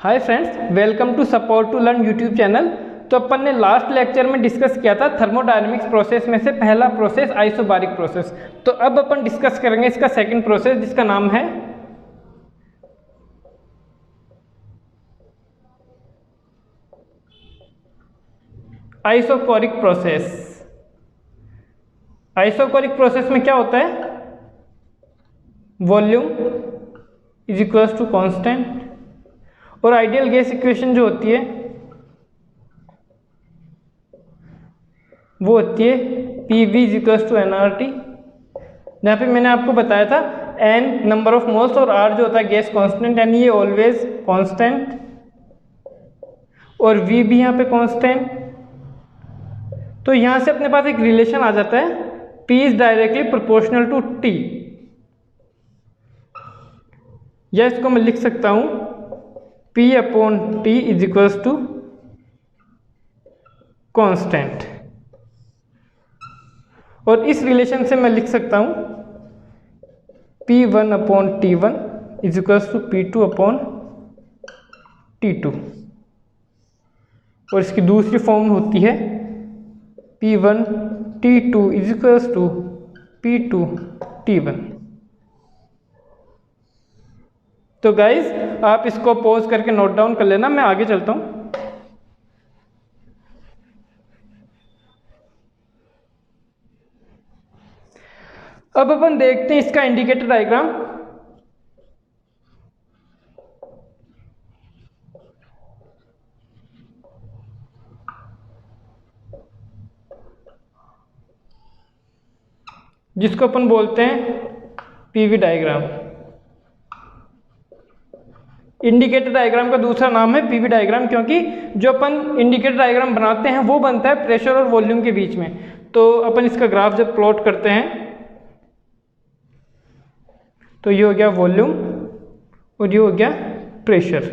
Hi friends, welcome to support to learn YouTube channel. तो अपन ने लास्ट लेक्चर में डिस्कस किया था थर्मोडायनेमिक्स प्रोसेस में से पहला प्रोसेस आइसोबारिक प्रोसेस। तो अब अपन डिस्कस करेंगे इसका सेकंड प्रोसेस जिसका नाम है आइसोकोरिक प्रोसेस। आइसोकोरिक प्रोसेस में क्या होता है, volume is equals to constant और आइडियल गैस इक्वेशन जो होती है वो होती है PV is equals to nRT, जहाँ पे मैंने आपको बताया था n नंबर ऑफ मोल्स और R जो होता है गैस कांस्टेंट, यानी ये ऑलवेज कांस्टेंट और V भी यहाँ पे कांस्टेंट। तो यहाँ से अपने पास एक रिलेशन आ जाता है P is directly proportional to T, या इसको मैं लिख सकता हूँ P upon T is equals to constant. और इस रिलेशन से मैं लिख सकता हूँ P1 upon T1 is equals to P2 upon T2, और इसकी दूसरी फॉर्म होती है P1 T2 is equals to P2 T1। तो गाइज आप इसको पॉज करके नोट डाउन कर लेना, मैं आगे चलता हूं। अब अपन देखते हैं इसका इंडिकेटर डायग्राम। जिसको अपन बोलते हैं पीवी डायग्राम। इंडिकेटर डायग्राम का दूसरा नाम है पीवी डायग्राम, क्योंकि जो अपन इंडिकेटर डायग्राम बनाते हैं वो बनता है प्रेशर और वॉल्यूम के बीच में। तो अपन इसका ग्राफ जब प्लॉट करते हैं तो ये हो गया वॉल्यूम और ये हो गया प्रेशर।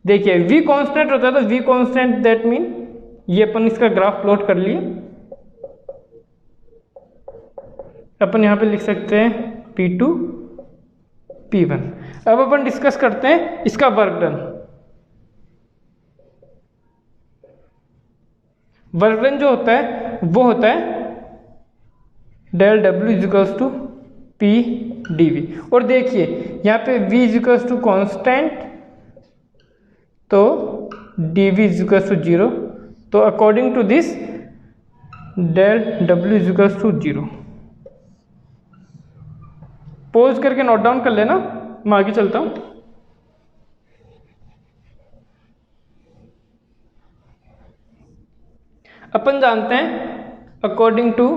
देखिए V कांस्टेंट होता है तो V कांस्टेंट दैट मीन ये अपन इसका ग्राफ प्लॉट कर लिए। अपन यहाँ पे लिख सकते हैं P2 P1। अब अपन डिस्कस करते हैं इसका वर्क डन। वर्क डन जो होता है वो होता है del W is equals to P dV। और देखिए यहाँ पे V is equals to constant तो dV इज इक्वल्स टू 0, तो according to this del W is equals to 0। Pause करके नोट डाउन कर लेना, मैं आगे चलता हूं। अपन जानते हैं according to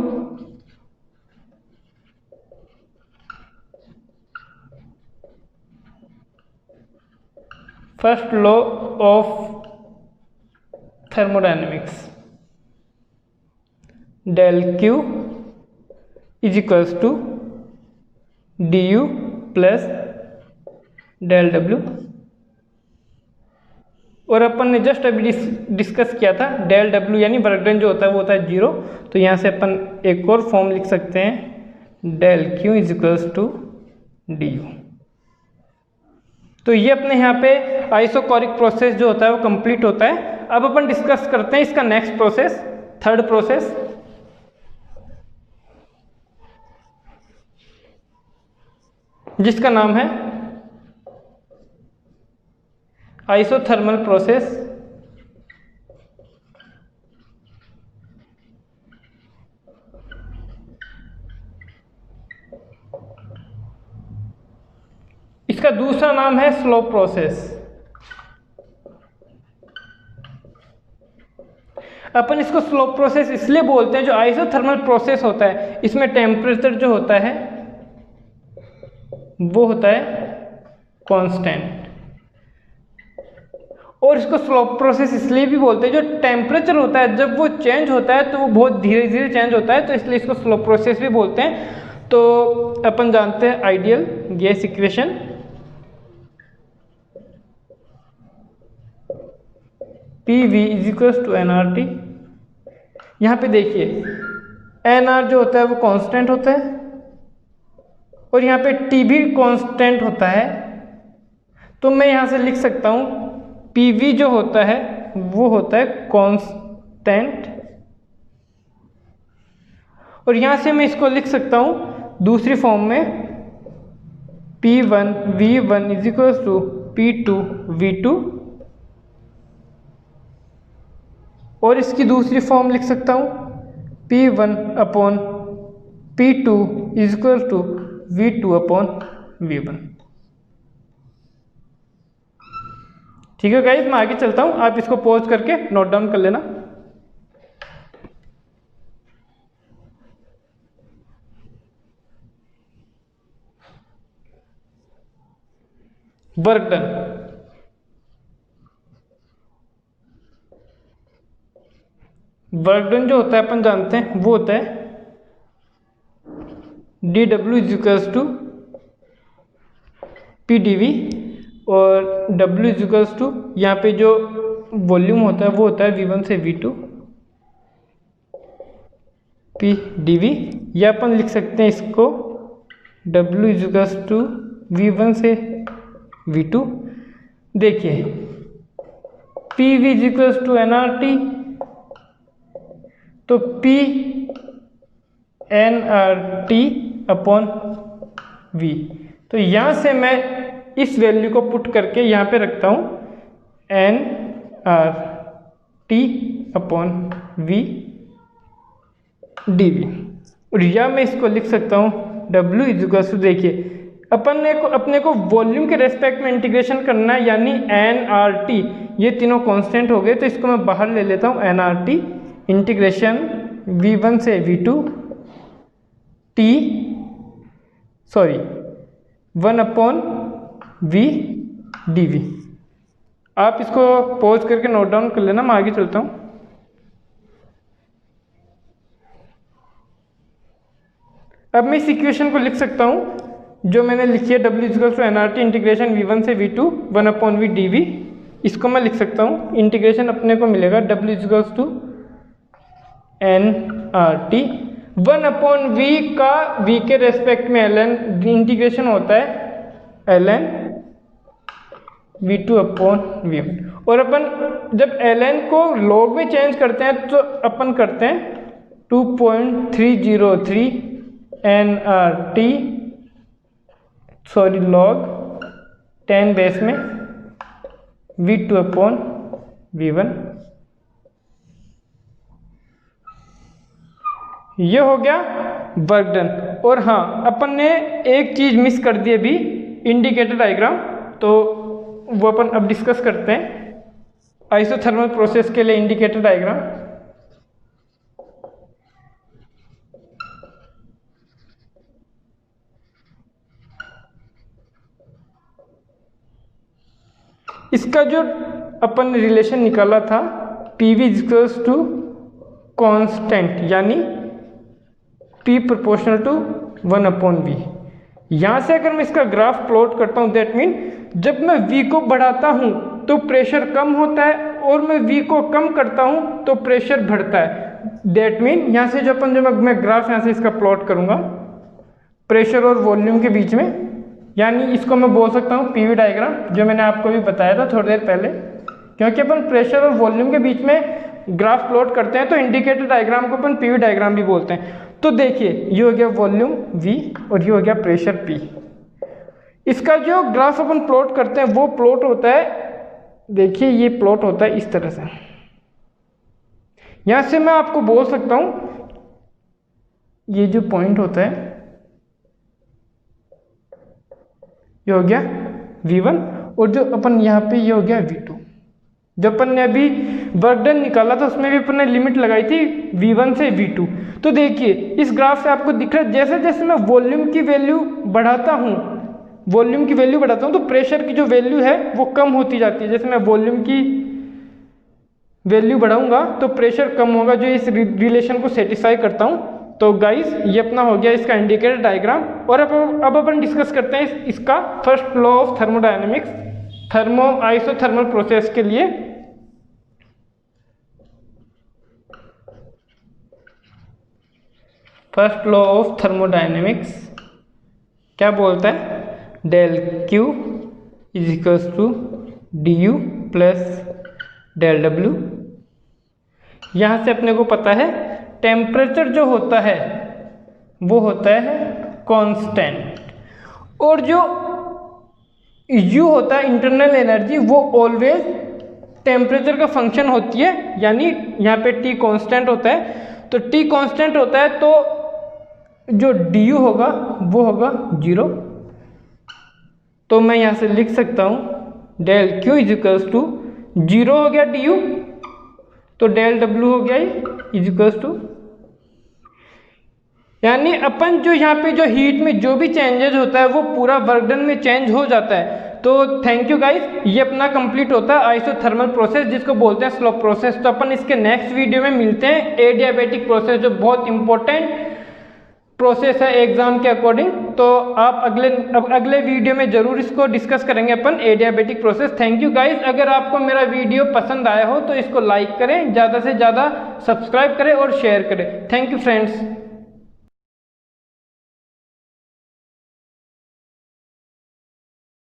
first law of thermodynamics del Q is equals to du plus del W। और अपन ने जस्ट अभी डिस्कस किया था डेल W यानी वर्क डन जो होता है वो होता है 0। तो यहाँ से अपन एक और फॉर्म लिख सकते हैं del Q is equals to du। तो ये अपने यहाँ पे आइसोकोरिक प्रोसेस जो होता है वो कंप्लीट होता है। अब अपन डिस्कस करते हैं इसका नेक्स्ट प्रोसेस, थर्ड प्रोसेस, जिसका नाम है आइसोथर्मल प्रोसेस। इसका दूसरा नाम है स्लो प्रोसेस। अपन इसको स्लो प्रोसेस इसलिए बोलते हैं, जो आइसोथर्मल प्रोसेस होता है इसमें टेम्परेचर जो होता है वो होता है कांस्टेंट। और इसको स्लो प्रोसेस इसलिए भी बोलते हैं, जो टेम्परेचर होता है जब वो चेंज होता है तो वो बहुत धीरे धीरे चेंज होता है, तो इसलिए इसको स्लो प्रोसेस भी बोलते हैं। तो अपन जानते हैं ideal gas equation PV is equals to nRT। यहाँ पे देखिए nR जो होता है वो कांस्टेंट होता है और यहाँ पे T भी कांस्टेंट होता है। तो मैं यहाँ से लिख सकता हूँ PV जो होता है वो होता है कांस्टेंट, और यहां से मैं इसको लिख सकता हूं दूसरी फॉर्म में P1 V1 is equal to P2 V2, और इसकी दूसरी फॉर्म लिख सकता हूं P1 upon P2 is equal to V2 upon V1। ठीक है गाइस, मैं आगे चलता हूं, आप इसको पॉज करके नोट डाउन कर लेना। Work done. वर्क डन जो होता है अपन जानते हैं वो होता है dW is equals to PdV, और W इज इक्वल्स टू यहाँ पे जो वॉल्यूम होता है वो होता है V1 से V2 PdV, या अपन लिख सकते हैं इसको W is equals to V1 से V2। देखिए PV is equals to nRT, तो P nRT अपॉन V, तो यहां से मैं इस वैल्यू को पुट करके यहां पे रखता हूं nRT अपॉन V dV, और या मैं इसको लिख सकता हूं W इज इक्वल टू, देखिए अपने को वॉल्यूम के रेस्पेक्ट में इंटीग्रेशन करना है, यानी nRT, ये तीनों कांस्टेंट हो गए, तो इसको मैं बाहर ले लेता हूं nRT इंटीग्रेशन V1 से V2 1 अपॉन V dV। आप इसको पॉज करके नोट डाउन कर लेना, मैं आगे चलता हूं। अब मैं इस इक्वेशन को लिख सकता हूं जो मैंने लिखी है W equals to nRT integration V1 से V2 1 अपॉन V dV। इसको मैं लिख सकता हूं, इंटीग्रेशन अपने को मिलेगा W equals to nRT 1 upon V का V के रेस्पेक्ट में ln इंटीग्रेशन होता है ln V2 अपॉन V1, और अपन जब ln को log में चेंज करते हैं तो अपन करते हैं 2.303 nRT log 10 बेस में V2 अपॉन V1। ये हो गया वर्क डन। और हाँ, अपन ने एक चीज मिस कर दी अभी, इंडिकेटर डायग्राम, तो वो अपन अब डिस्कस करते हैं। आइसोथर्मल प्रोसेस के लिए इंडिकेटर डायग्राम, इसका जो अपन ने रिलेशन निकाला था PV इक्वल्स टू कांस्टेंट, यानी P proportional to 1 upon V। यहाँ से अगर मैं इसका ग्राफ प्लॉट करता हूँ, दैट मीन जब मैं V को बढ़ाता हूँ तो प्रेशर कम होता है, और मैं V को कम करता हूँ तो प्रेशर बढ़ता है। दैट मीन यहाँ से जो मैं ग्राफ यहाँ से इसका प्लॉट करूँगा प्रेशर और वॉल्यूम के बीच में, यानी इसको मैं बोल सकता हूँ PV डायग्राम, जो मैंने आपको भी बताया था थोड़ी देर पहले। क्योंकि अपन प्रेशर और वॉल्यूम के बीच में ग्राफ प्लॉट करते हैं तो इंडिकेटर डायग्राम को अपन PV डायग्राम भी बोलते हैं। तो देखिए ये हो गया वॉल्यूम V और ये हो गया प्रेशर P। इसका जो ग्राफ अपन प्लॉट करते हैं वो प्लॉट होता है, देखिए ये प्लॉट होता है इस तरह से। यहां से मैं आपको बोल सकता हूं ये जो पॉइंट होता है ये हो गया V1, और जो अपन यहाँ पे ये हो गया V2। जब अपन ने अभी वर्क डन निकाला था उसमें भी अपन ने लिमिट लगाई थी V1 से V2। तो देखिए इस ग्राफ से आपको दिख रहा है जैसे जैसे मैं वॉल्यूम की वैल्यू बढ़ाता हूँ तो प्रेशर की जो वैल्यू है वो कम होती जाती है। जैसे मैं वॉल्यूम की वैल्यू बढ़ाऊंगा तो प्रेशर कम होगा, जो इस रिलेशन को सेटिस्फाई करता हूँ। तो गाइस ये अपना हो गया इसका इंडिकेटर डायग्राम। और अब अपन डिस्कस करते हैं इसका first law of thermodynamics isothermal process के लिए। फर्स्ट लॉ ऑफ थर्मोडायनेमिक्स क्या बोलता है? Del Q is equals to du plus del W. यहाँ से अपने को पता है टेम्परेचर जो होता है वो होता है कांस्टेंट, और जो U होता है इंटरनल एनर्जी वो ऑलवेज टेम्परेचर का फंक्शन होती है, यानी यहाँ पे T कांस्टेंट होता है। तो T कांस्टेंट होता है तो जो du होगा वो होगा 0। तो मैं यहाँ से लिख सकता हूँ del Q is equals to 0 हो गया du, तो डेल W हो गया इज इक्वल्स टू, यानी अपन जो यहाँ पे जो हीट में जो भी चेंजेस होता है वो पूरा वर्क डन में चेंज हो जाता है। तो थैंक यू गाइस, ये अपना कंप्लीट होता है आइसोथर्मल प्रोसेस जिसको बोलते हैं स्लो प्रोसेस। तो अपन इसके नेक्स्ट वीडियो में मिलते हैं एडियाबैटिक प्रोसेस, जो बहुत इंपॉर्टेंट प्रोसेस है एग्जाम के अकॉर्डिंग। तो आप अगले वीडियो में जरूर इसको डिस्कस करेंगे अपन adiabatic process. Thank you guys, अगर आपको मेरा वीडियो पसंद आया हो तो इसको लाइक करें, ज़्यादा से ज़्यादा सब्सक्राइब करें और शेयर करें। Thank you friends.